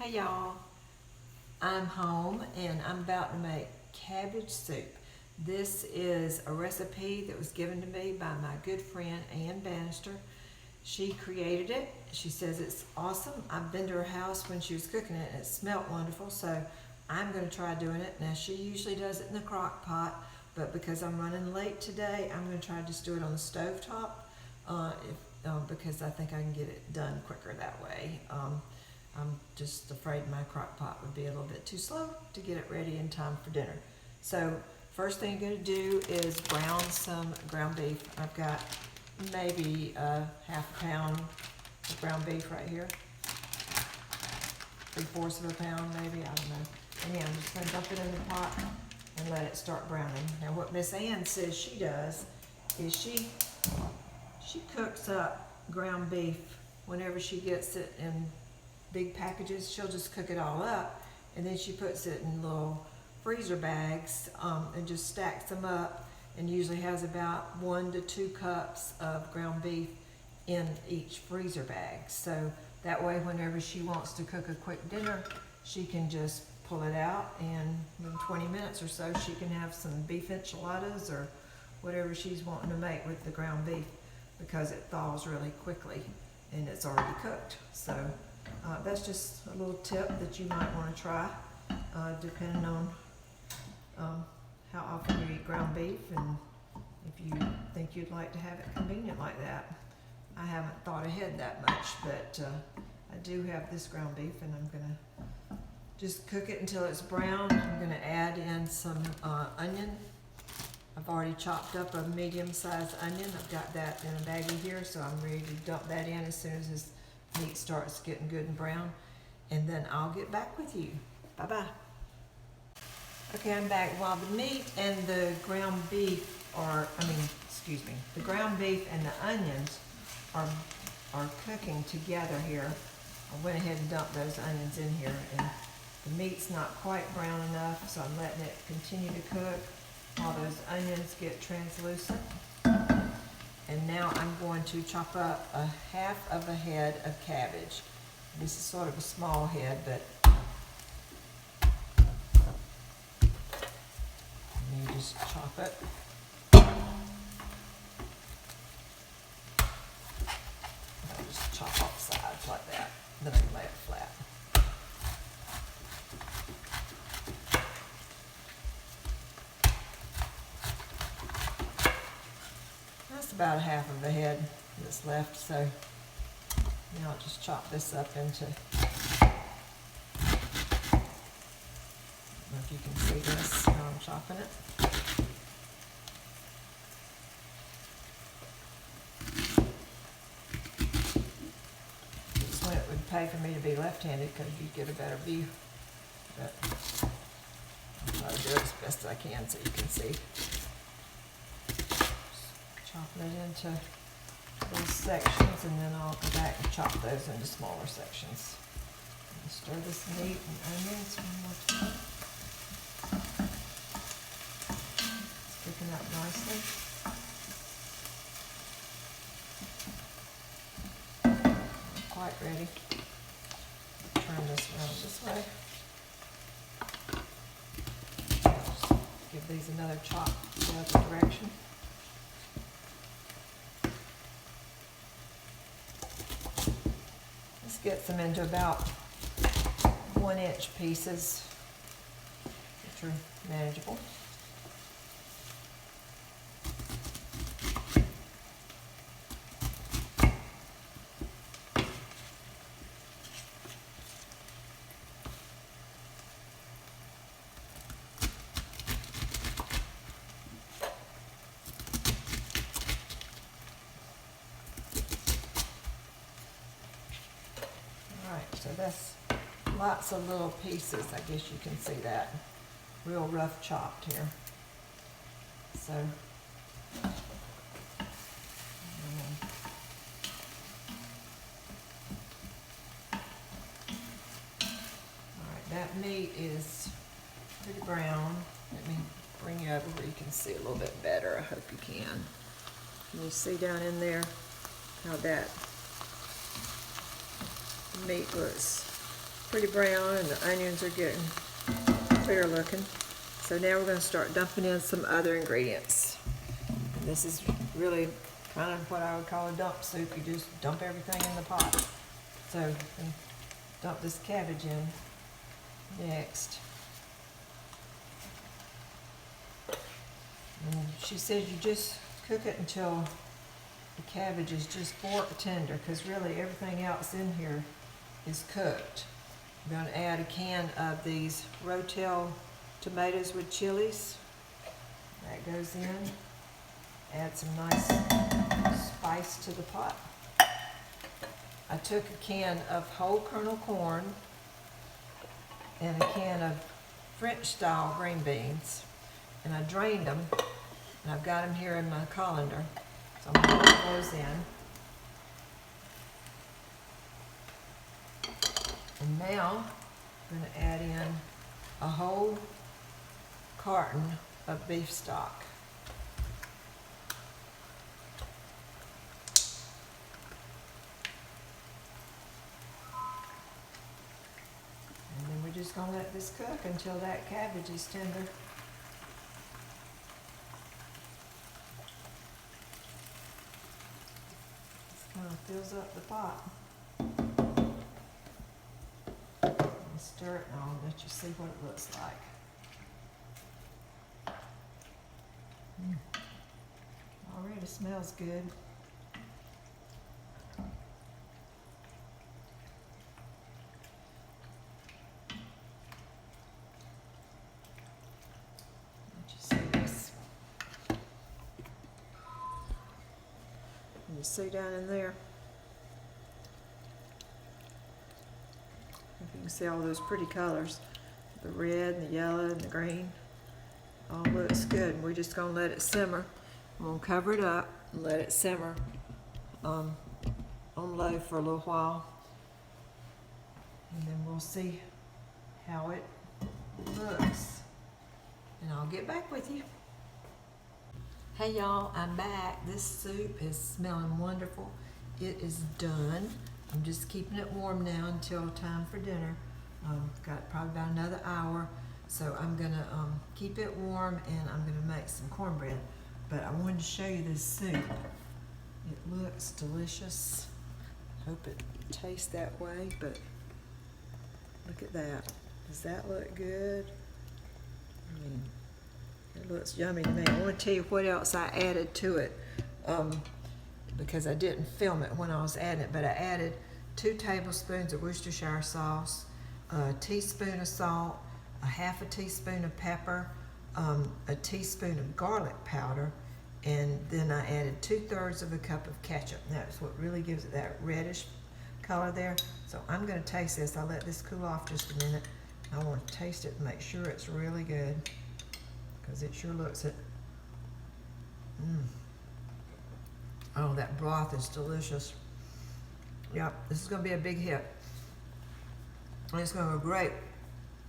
Hey y'all, I'm home and I'm about to make cabbage soup. This is a recipe that was given to me by my good friend Ann Bannister. She created it. She says it's awesome. I've been to her house when she was cooking it and it smelled wonderful, so I'm going to try doing it. Now she usually does it in the crock pot, but because I'm running late today, I'm going to try to just do it on the stove top because I think I can get it done quicker that way. I'm just afraid my crock pot would be a little bit too slow to get it ready in time for dinner. So first thing I'm going to do is brown some ground beef. I've got maybe half a pound of ground beef right here. 3/4 of a pound maybe, I don't know. And yeah, I'm just going to dump it in the pot and let it start browning. Now what Miss Ann says she does is she cooks up ground beef whenever she gets it in big packages. She'll just cook it all up and then she puts it in little freezer bags and just stacks them up, and usually has about 1 to 2 cups of ground beef in each freezer bag. So that way whenever she wants to cook a quick dinner, she can just pull it out and in 20 minutes or so she can have some beef enchiladas or whatever she's wanting to make with the ground beef, because it thaws really quickly and it's already cooked. So that's just a little tip that you might want to try, depending on how often you eat ground beef and if you think you'd like to have it convenient like that. I haven't thought ahead that much, but I do have this ground beef and I'm going to just cook it until it's brown. I'm going to add in some onion. I've already chopped up a medium-sized onion. I've got that in a baggie here, so I'm ready to dump that in as soon as this meat starts getting good and brown, and then I'll get back with you. Bye-bye. Okay, I'm back. While the meat and the ground beef the ground beef and the onions are cooking together here, I went ahead and dumped those onions in here, and the meat's not quite brown enough, so I'm letting it continue to cook while those onions get translucent. And now I'm going to chop up a half of a head of cabbage. This is sort of a small head, but you just chop it. I'll just chop off sides like that. Then I can lay it flat. That's about a half of a head that's left, so now I'll just chop this up into, I don't know if you can see this, how I'm chopping it. This one it would pay for me to be left-handed because you'd get a better view, but I'll try to do it as best I can so you can see. Chopping it into little sections, and then I'll go back and chop those into smaller sections. And stir this meat and onions one more time. It's cooking up nicely. Not quite ready. Turn this around this way. Just give these another chop the other direction. Gets them into about 1-inch pieces, which are manageable. So that's lots of little pieces. I guess you can see that. Real rough chopped here. So, alright, that meat is pretty brown. Let me bring you over where you can see a little bit better. I hope you can. Can you see down in there how that meat looks pretty brown and the onions are getting clear looking. So now we're going to start dumping in some other ingredients. And this is really kind of what I would call a dump soup. You just dump everything in the pot. So I'm gonna dump this cabbage in next. And she says you just cook it until the cabbage is just fork tender, because really everything else in here is cooked. I'm going to add a can of these Rotel tomatoes with chilies. That goes in. Add some nice spice to the pot. I took a can of whole kernel corn and a can of French style green beans, and I drained them, and I've got them here in my colander. So I'm going to put those in. And now I'm going to add in a whole carton of beef stock. And then we're just going to let this cook until that cabbage is tender. Kind of fills up the pot. And stir it and I'll let you see what it looks like. Already smells good. Let you see this. You see down in there, if you can see all those pretty colors, the red and the yellow and the green, all looks good. And we're just going to let it simmer. I'm going to cover it up and let it simmer on low for a little while, and then we'll see how it looks, and I'll get back with you. Hey y'all, I'm back. This soup is smelling wonderful. It is done. I'm just keeping it warm now until time for dinner. Got probably about another hour. So I'm gonna keep it warm, and I'm gonna make some cornbread. But I wanted to show you this soup. It looks delicious. Hope it tastes that way, but look at that. Does that look good? I mean, it looks yummy to me. I want to tell you what else I added to it, because I didn't film it when I was adding it, but I added 2 tablespoons of Worcestershire sauce, a teaspoon of salt, a half a teaspoon of pepper, a teaspoon of garlic powder, and then I added 2/3 of a cup of ketchup. That's what really gives it that reddish color there. So I'm going to taste this. I'll let this cool off just a minute. I want to taste it and make sure it's really good, because it sure looks it. Oh, that broth is delicious. Yep, this is going to be a big hit. And it's going to go great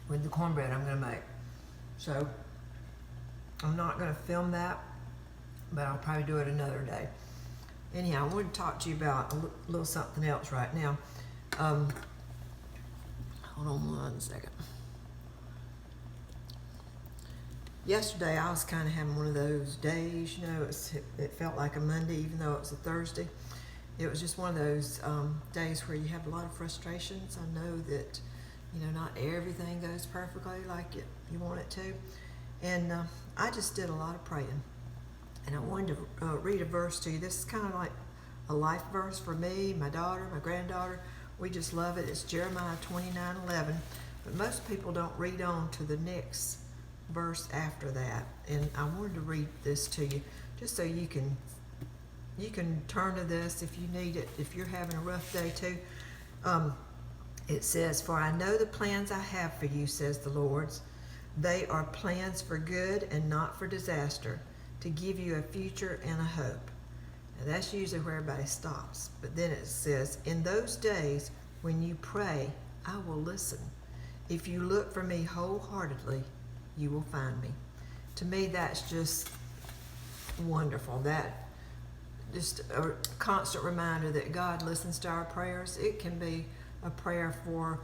with the cornbread I'm going to make. So I'm not going to film that, but I'll probably do it another day. Anyhow, I want to talk to you about a little something else right now. Hold on one second. Yesterday I was kind of having one of those days, you know, it felt like a Monday even though it was a Thursday. It was just one of those days where you have a lot of frustrations. I know that, you know, not everything goes perfectly like you want it to. And I just did a lot of praying. And I wanted to read a verse to you. This is kind of like a life verse for me, my daughter, my granddaughter. We just love it. It's Jeremiah 29:11. But most people don't read on to the next verse after that. And I wanted to read this to you just so you can turn to this if you need it, if you're having a rough day too. It says, "For I know the plans I have for you, says the Lord. They are plans for good and not for disaster, to give you a future and a hope." And that's usually where everybody stops. But then it says, "In those days when you pray, I will listen. If you look for me wholeheartedly, you will find me." To me, that's just wonderful. That just a constant reminder that God listens to our prayers. It can be a prayer for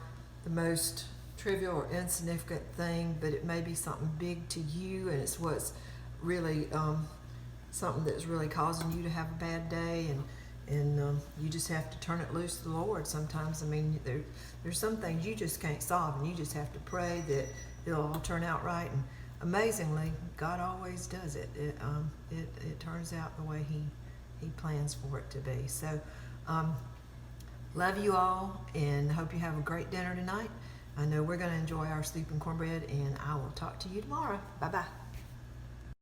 the most trivial or insignificant thing, but it may be something big to you, and it's what's really something that's really causing you to have a bad day, and you just have to turn it loose to the Lord sometimes. I mean, there's some things you just can't solve, and you just have to pray that it'll all turn out right. And amazingly, God always does it. It turns out the way He plans for it to be. So, love you all, and hope you have a great dinner tonight. I know we're going to enjoy our soup and cornbread, and I will talk to you tomorrow. Bye-bye.